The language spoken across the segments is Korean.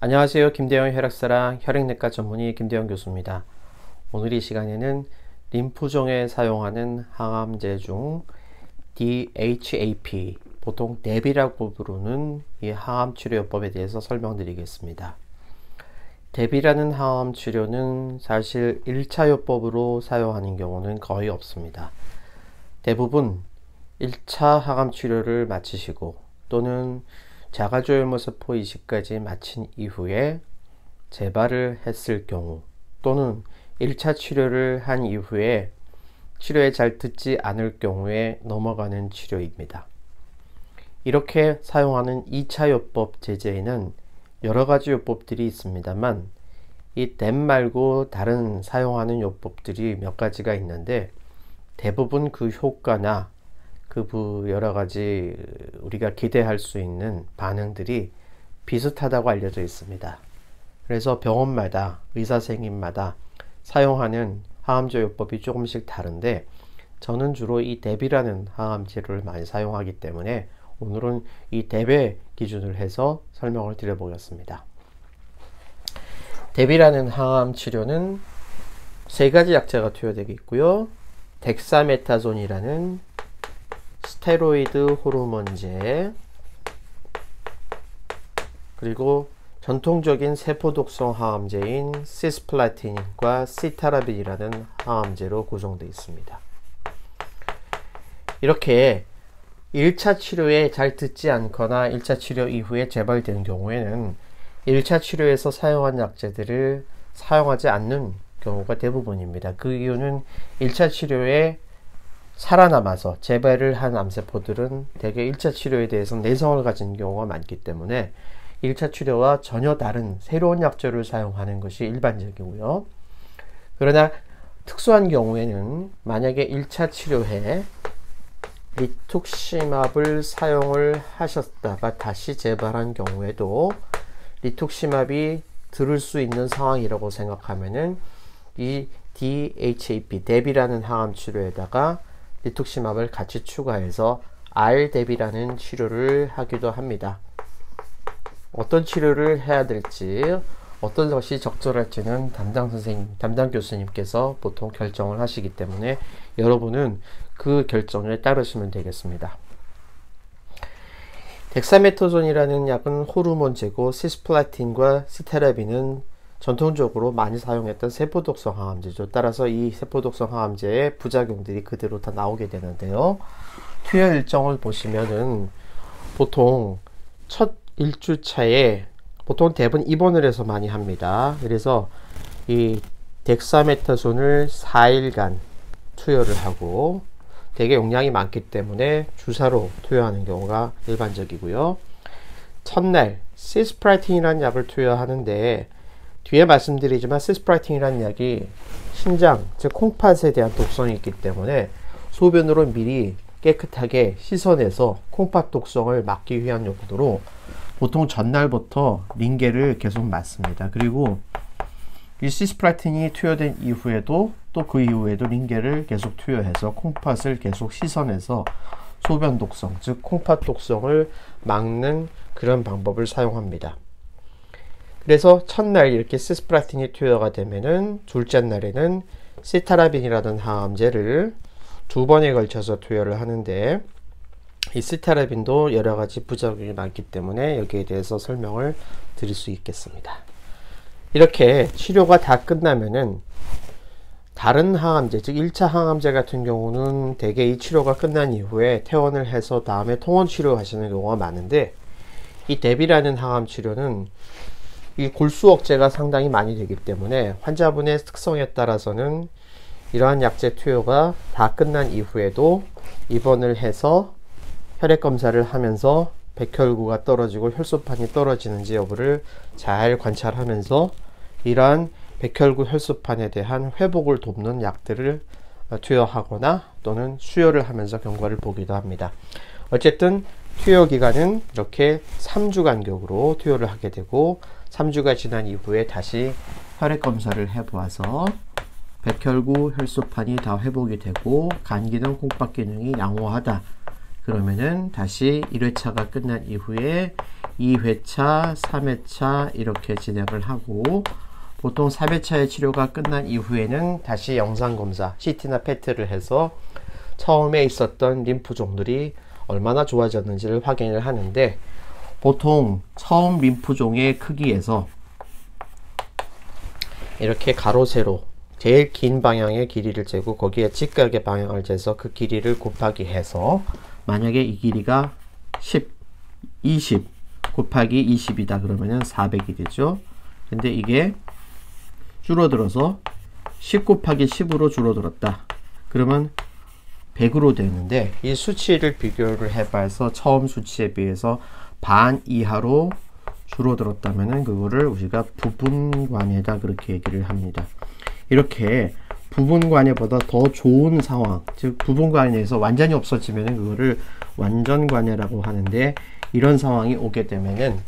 안녕하세요. 김대영 혈액사랑 혈액내과 전문의 김대영 교수입니다. 오늘 이 시간에는 림프종에 사용하는 항암제 중 DHAP, 보통 DHAP이라고 부르는 이 항암 치료요법에 대해서 설명드리겠습니다. DHAP이라는 항암 치료는 사실 1차 요법으로 사용하는 경우는 거의 없습니다. 대부분 1차 항암 치료를 마치시고 또는 자가조혈모세포 이식까지 마친 이후에 재발을 했을 경우 또는 1차 치료를 한 이후에 치료에 잘 듣지 않을 경우에 넘어가는 치료입니다. 이렇게 사용하는 2차 요법 제제에는 여러가지 요법들이 있습니다만 이 DHAP 말고 다른 사용하는 요법들이 몇 가지가 있는데 대부분 그 효과나 그 여러가지 우리가 기대할 수 있는 반응들이 비슷하다고 알려져 있습니다. 그래서 병원마다 의사 선생님마다 사용하는 항암제 요법이 조금씩 다른데 저는 주로 이 DHAP이라는 항암제를 많이 사용하기 때문에 오늘은 이 DHAP 기준을 해서 설명을 드려보겠습니다. DHAP이라는 항암 치료는 세 가지 약제가 투여되고 있고요. 덱사메타존이라는 스테로이드 호르몬제, 그리고 전통적인 세포독성 항암제인 시스플라틴과 시타라빈이라는 항암제로 구성되어 있습니다. 이렇게 1차 치료에 잘 듣지 않거나 1차 치료 이후에 재발되는 경우에는 1차 치료에서 사용한 약제들을 사용하지 않는 경우가 대부분입니다. 그 이유는 1차 치료에 살아남아서 재발을 한 암세포들은 대개 1차 치료에 대해서 내성을 가진 경우가 많기 때문에 1차 치료와 전혀 다른 새로운 약제를 사용하는 것이 일반적이고요. 그러나 특수한 경우에는 만약에 1차 치료에 리투크시맙을 사용을 하셨다가 다시 재발한 경우에도 리투크시맙이 들을 수 있는 상황이라고 생각하면은 이 DHAP이라는 항암 치료에다가 리투크시맙을 같이 추가해서 RDEB이라는 치료를 하기도 합니다. 어떤 치료를 해야 될지, 어떤 것이 적절할지는 담당 교수님께서 보통 결정을 하시기 때문에 여러분은 그 결정에 따르시면 되겠습니다. 덱사메타존이라는 약은 호르몬제고 시스플라틴과 시타라빈은 전통적으로 많이 사용했던 세포독성 항암제죠. 따라서 이 세포독성 항암제의 부작용들이 그대로 다 나오게 되는데요. 투여 일정을 보시면은 보통 첫 1주차에 보통 대부분 입원을 해서 많이 합니다. 그래서 이 덱사메타존을 4일간 투여를 하고 되게 용량이 많기 때문에 주사로 투여하는 경우가 일반적이고요. 첫날 시스플라틴이라는 약을 투여하는데 뒤에 말씀드리지만 시스플라틴이라는 약이 신장, 즉 콩팥에 대한 독성이 있기 때문에 소변으로 미리 깨끗하게 씻어내서 콩팥 독성을 막기 위한 용도로 보통 전날부터 링겔을 계속 맞습니다. 그리고 이 시스플라틴이 투여된 이후에도 또 그 이후에도 링겔을 계속 투여해서 콩팥을 계속 씻어내서 소변 독성, 즉 콩팥 독성을 막는 그런 방법을 사용합니다. 그래서 첫날 이렇게 시스플라틴이 투여가 되면은 둘째 날에는 시타라빈이라는 항암제를 2번에 걸쳐서 투여를 하는데 이 시타라빈도 여러가지 부작용이 많기 때문에 여기에 대해서 설명을 드릴 수 있겠습니다. 이렇게 치료가 다 끝나면은 다른 항암제, 즉 1차 항암제 같은 경우는 대개 이 치료가 끝난 이후에 퇴원을 해서 다음에 통원 치료 하시는 경우가 많은데 이 DHAP이라는 항암 치료는 이 골수 억제가 상당히 많이 되기 때문에 환자분의 특성에 따라서는 이러한 약제 투여가 다 끝난 이후에도 입원을 해서 혈액 검사를 하면서 백혈구가 떨어지고 혈소판이 떨어지는지 여부를 잘 관찰하면서 이러한 백혈구 혈소판에 대한 회복을 돕는 약들을 투여하거나 또는 수혈을 하면서 경과를 보기도 합니다. 어쨌든 투여 기간은 이렇게 3주 간격으로 투여를 하게 되고 3주가 지난 이후에 다시 혈액 검사를 해보아서 백혈구 혈소판이 다 회복이 되고 간 기능, 콩팥 기능이 양호하다. 그러면은 다시 1회차가 끝난 이후에 2회차, 3회차 이렇게 진행을 하고, 보통 3회차의 치료가 끝난 이후에는 다시 영상검사, CT나 PET를 해서 처음에 있었던 림프종들이 얼마나 좋아졌는지를 확인을 하는데, 보통 처음 림프종의 크기에서 이렇게 가로 세로 제일 긴 방향의 길이를 재고 거기에 직각의 방향을 재서 그 길이를 곱하기 해서, 만약에 이 길이가 10, 20 곱하기 20이다 그러면은 400이 되죠. 근데 이게 줄어들어서 10 곱하기 10으로 줄어들었다 그러면 100으로 되는데, 이 수치를 비교를 해봐서 처음 수치에 비해서 반 이하로 줄어들었다면은 그거를 우리가 부분관해다 그렇게 얘기를 합니다. 이렇게 부분관해보다 더 좋은 상황, 즉 부분관해에서 완전히 없어지면은 그거를 완전관해라고 하는데, 이런 상황이 오게 되면은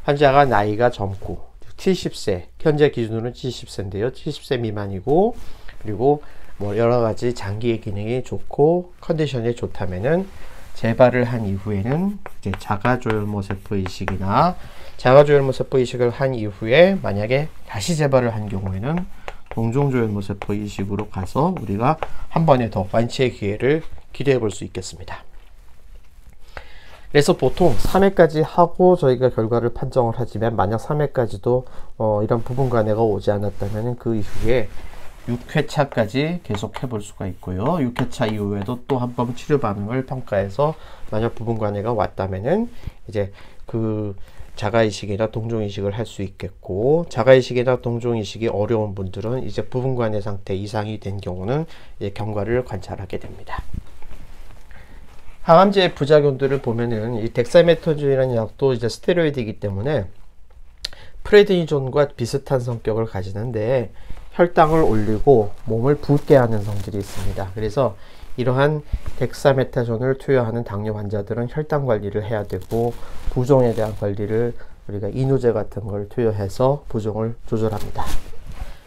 환자가 나이가 젊고 70세, 현재 기준으로는 70세인데요. 70세 미만이고, 그리고 뭐 여러 가지 장기의 기능이 좋고 컨디션이 좋다면은 재발을 한 이후에는 이제 자가조혈모 세포 이식이나 자가조혈모 세포 이식을 한 이후에 만약에 다시 재발을 한 경우에는 동종조혈모 세포 이식으로 가서 우리가 한 번에 더 완치의 기회를 기대해 볼 수 있겠습니다. 그래서 보통 3회까지 하고 저희가 결과를 판정을 하지만, 만약 3회까지도 이런 부분간해가 오지 않았다면 그 이후에 6회차까지 계속 해볼 수가 있고요. 6회차 이후에도 또 한 번 치료 반응을 평가해서 만약 부분간해가 왔다면은 이제 그 자가이식이나 동종이식을 할 수 있겠고, 자가이식이나 동종이식이 어려운 분들은 이제 부분간해 상태 이상이 된 경우는 이제 경과를 관찰하게 됩니다. 항암제의 부작용들을 보면은 이 덱사메타존이라는 약도 이제 스테로이드이기 때문에 프레드니존과 비슷한 성격을 가지는데 혈당을 올리고 몸을 붓게 하는 성질이 있습니다. 그래서 이러한 덱사메타존을 투여하는 당뇨 환자들은 혈당 관리를 해야 되고, 부종에 대한 관리를 우리가 이뇨제 같은 걸 투여해서 부종을 조절합니다.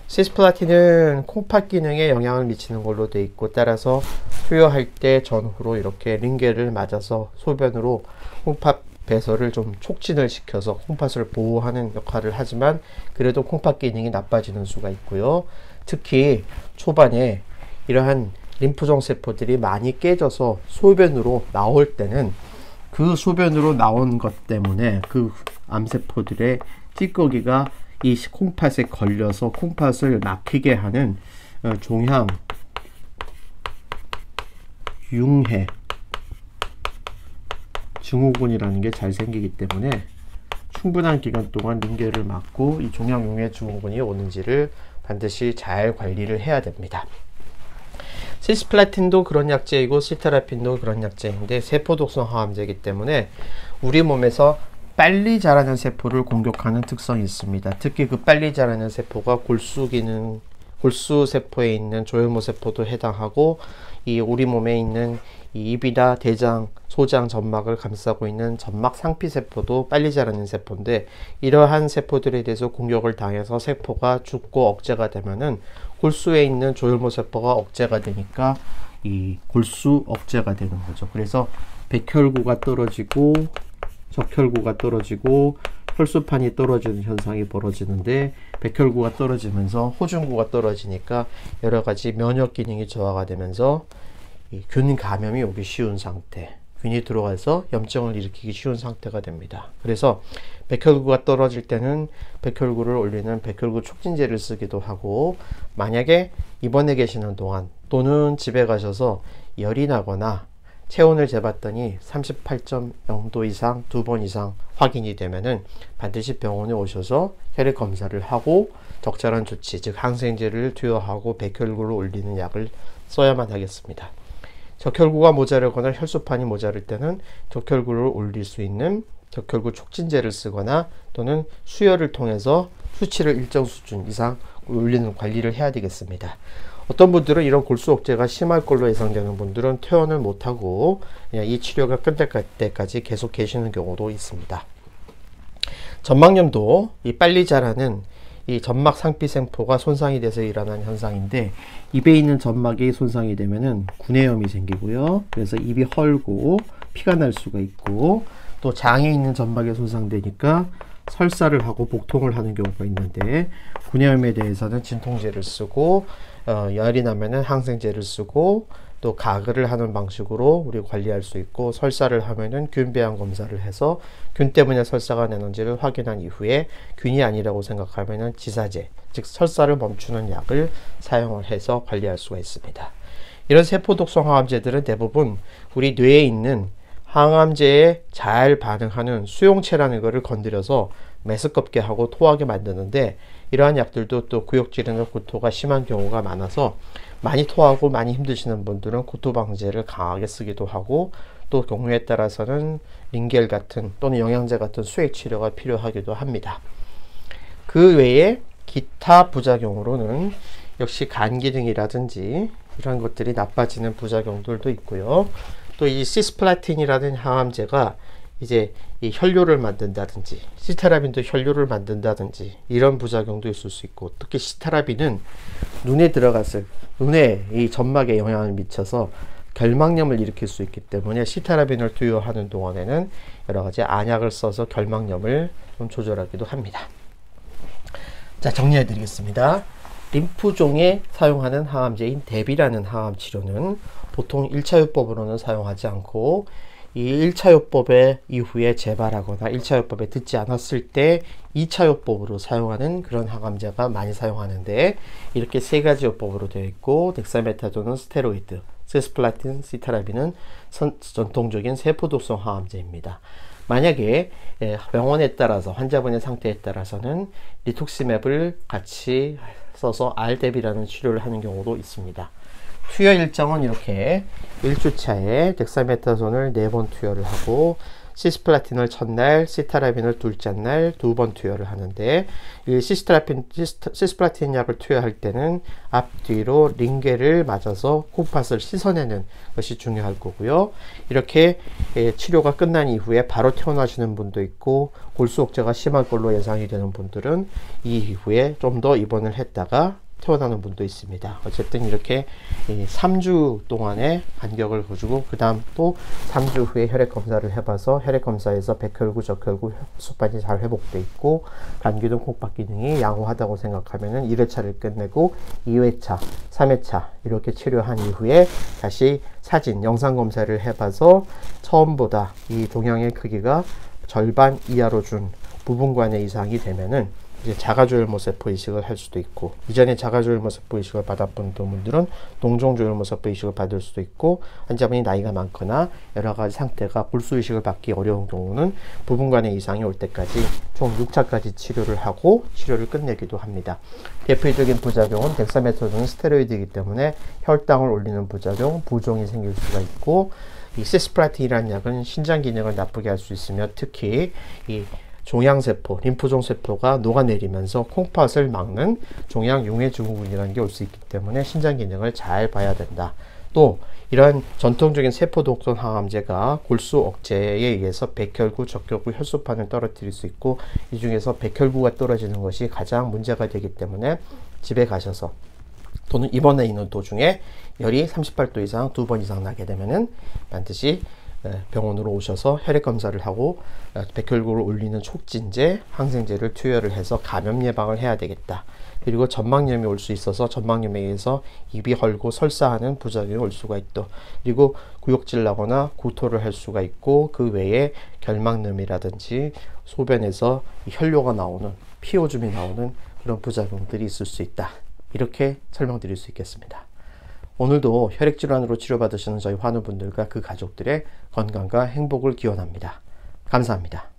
시스플라틴은 콩팥 기능에 영향을 미치는 걸로 되어 있고, 따라서 투여할 때 전후로 이렇게 링겔을 맞아서 소변으로 콩팥 배설을 좀 촉진을 시켜서 콩팥을 보호하는 역할을 하지만, 그래도 콩팥 기능이 나빠지는 수가 있고요. 특히 초반에 이러한 림프종 세포들이 많이 깨져서 소변으로 나올 때는 그 소변으로 나온 것 때문에 그 암세포들의 찌꺼기가 이 콩팥에 걸려서 콩팥을 막히게 하는 종양 융해 증후군이라는 게 잘 생기기 때문에 충분한 기간 동안 링겔을 맞고 이 종양 융해 증후군이 오는지를 반드시 잘 관리를 해야 됩니다. 시스플라틴도 그런 약제이고 시타라핀도 그런 약제인데 세포독성 항암제이기 때문에 우리 몸에서 빨리 자라는 세포를 공격하는 특성이 있습니다. 특히 그 빨리 자라는 세포가 골수 세포에 있는 조혈모 세포도 해당하고, 이 우리 몸에 있는 이 입이나 대장, 소장, 점막을 감싸고 있는 점막 상피 세포도 빨리 자라는 세포인데, 이러한 세포들에 대해서 공격을 당해서 세포가 죽고 억제가 되면은 골수에 있는 조혈모 세포가 억제가 되니까 이 골수 억제가 되는 거죠. 그래서 백혈구가 떨어지고 적혈구가 떨어지고 혈소판이 떨어지는 현상이 벌어지는데, 백혈구가 떨어지면서 호중구가 떨어지니까 여러 가지 면역 기능이 저하가 되면서 이 균 감염이 오기 쉬운 상태, 균이 들어가서 염증을 일으키기 쉬운 상태가 됩니다. 그래서 백혈구가 떨어질 때는 백혈구를 올리는 백혈구 촉진제를 쓰기도 하고, 만약에 입원해 계시는 동안 또는 집에 가셔서 열이 나거나 체온을 재봤더니 38.0도 이상 2번 이상 확인이 되면은 반드시 병원에 오셔서 혈액 검사를 하고 적절한 조치, 즉 항생제를 투여하고 백혈구를 올리는 약을 써야만 하겠습니다. 적혈구가 모자르거나 혈소판이 모자랄 때는 적혈구를 올릴 수 있는 적혈구 촉진제를 쓰거나 또는 수혈을 통해서 수치를 일정 수준 이상 올리는 관리를 해야 되겠습니다. 어떤 분들은 이런 골수 억제가 심할 걸로 예상되는 분들은 퇴원을 못하고 그냥 이 치료가 끝날 때까지 계속 계시는 경우도 있습니다. 점막염도 이 빨리 자라는 이 점막 상피세포가 손상이 돼서 일어나는 현상인데, 입에 있는 점막이 손상이 되면은 구내염이 생기고요. 그래서 입이 헐고 피가 날 수가 있고, 또 장에 있는 점막에 손상되니까 설사를 하고 복통을 하는 경우가 있는데, 구내염에 대해서는 진통제를 쓰고 열이 나면은 항생제를 쓰고 또 가글을 하는 방식으로 우리 관리할 수 있고, 설사를 하면은 균 배양 검사를 해서 균 때문에 설사가 나는지를 확인한 이후에 균이 아니라고 생각하면은 지사제, 즉 설사를 멈추는 약을 사용을 해서 관리할 수가 있습니다. 이런 세포독성 항암제들은 대부분 우리 뇌에 있는 항암제에 잘 반응하는 수용체라는 것을 건드려서 메스껍게 하고 토하게 만드는데, 이러한 약들도 또 구역질이나 구토가 심한 경우가 많아서 많이 토하고 많이 힘드시는 분들은 구토 방제를 강하게 쓰기도 하고, 또 경우에 따라서는 링겔 같은 또는 영양제 같은 수액 치료가 필요하기도 합니다. 그 외에 기타 부작용으로는 역시 간 기능이라든지 이런 것들이 나빠지는 부작용들도 있고요. 또 이 시스플라틴이라는 항암제가 이제 이 혈뇨를 만든다든지, 시타라빈도 혈뇨를 만든다든지 이런 부작용도 있을 수 있고, 특히 시타라빈은 눈에 들어갔을 눈에 이 점막에 영향을 미쳐서 결막염을 일으킬 수 있기 때문에 시타라빈을 투여하는 동안에는 여러 가지 안약을 써서 결막염을 좀 조절하기도 합니다. 자, 정리해 드리겠습니다. 림프종에 사용하는 항암제인 대비라는 항암 치료는 보통 1차 요법으로는 사용하지 않고, 이 1차 요법에 이후에 재발하거나 1차 요법에 듣지 않았을 때 2차 요법으로 사용하는 그런 항암제가 많이 사용하는데, 이렇게 세 가지 요법으로 되어 있고, 덱사메타존은 스테로이드, 시스플라틴, 시타라빈은 전통적인 세포독성 항암제입니다. 만약에 병원에 따라서 환자분의 상태에 따라서는 리툭시맵을 같이 써서 RDEB이라는 치료를 하는 경우도 있습니다. 투여 일정은 이렇게 1주차에 덱사메타존을 4번 투여를 하고, 시스플라틴을 첫날, 시타라빈을 둘째 날 2번 투여를 하는데, 이 시스플라틴 약을 투여할 때는 앞뒤로 링겔을 맞아서 콩팥을 씻어내는 것이 중요할 거고요. 이렇게 치료가 끝난 이후에 바로 퇴원하시는 분도 있고, 골수 억제가 심할 걸로 예상이 되는 분들은 이 이후에 좀 더 입원을 했다가 퇴원하는 분도 있습니다. 어쨌든 이렇게 3주 동안의 간격을 거주고, 그 다음 또 3주 후에 혈액 검사를 해봐서 혈액 검사에서 백혈구, 적혈구, 혈소판이 잘 회복돼 있고 간기능 콩팥 기능이 양호하다고 생각하면은 1회차를 끝내고 2회차, 3회차 이렇게 치료한 이후에 다시 사진, 영상 검사를 해봐서 처음보다 이 종양의 크기가 절반 이하로 준 부분간의 이상이 되면은 이제 자가조혈모세포 이식을 할 수도 있고, 이전에 자가조혈모세포 이식을 받았던 분들은 동종조혈모세포 이식을 받을 수도 있고, 환자분이 나이가 많거나 여러 가지 상태가 골수 이식을 받기 어려운 경우는 부분간의 이상이 올 때까지 총 6차까지 치료를 하고 치료를 끝내기도 합니다. 대표적인 부작용은 덱사메타존은 스테로이드이기 때문에 혈당을 올리는 부작용, 부종이 생길 수가 있고, 이 시스플라틴이라는 약은 신장 기능을 나쁘게 할 수 있으며, 특히 이 종양세포, 림프종 세포가 녹아내리면서 콩팥을 막는 종양융해증후군이라는 게 올 수 있기 때문에 신장 기능을 잘 봐야 된다. 또 이러한 전통적인 세포독성 항암제가 골수 억제에 의해서 백혈구, 적혈구, 혈소판을 떨어뜨릴 수 있고, 이 중에서 백혈구가 떨어지는 것이 가장 문제가 되기 때문에 집에 가셔서 또는 입원해 있는 도중에 열이 38도 이상 2번 이상 나게 되면은 반드시 병원으로 오셔서 혈액 검사를 하고 백혈구를 올리는 촉진제, 항생제를 투여를 해서 감염 예방을 해야 되겠다. 그리고 점막염이 올 수 있어서 점막염에 의해서 입이 헐고 설사하는 부작용이 올 수가 있다. 그리고 구역질 나거나 구토를 할 수가 있고, 그 외에 결막염이라든지 소변에서 혈뇨가 나오는, 피오줌이 나오는 그런 부작용들이 있을 수 있다. 이렇게 설명드릴 수 있겠습니다. 오늘도 혈액질환으로 치료받으시는 저희 환우분들과 그 가족들의 건강과 행복을 기원합니다. 감사합니다.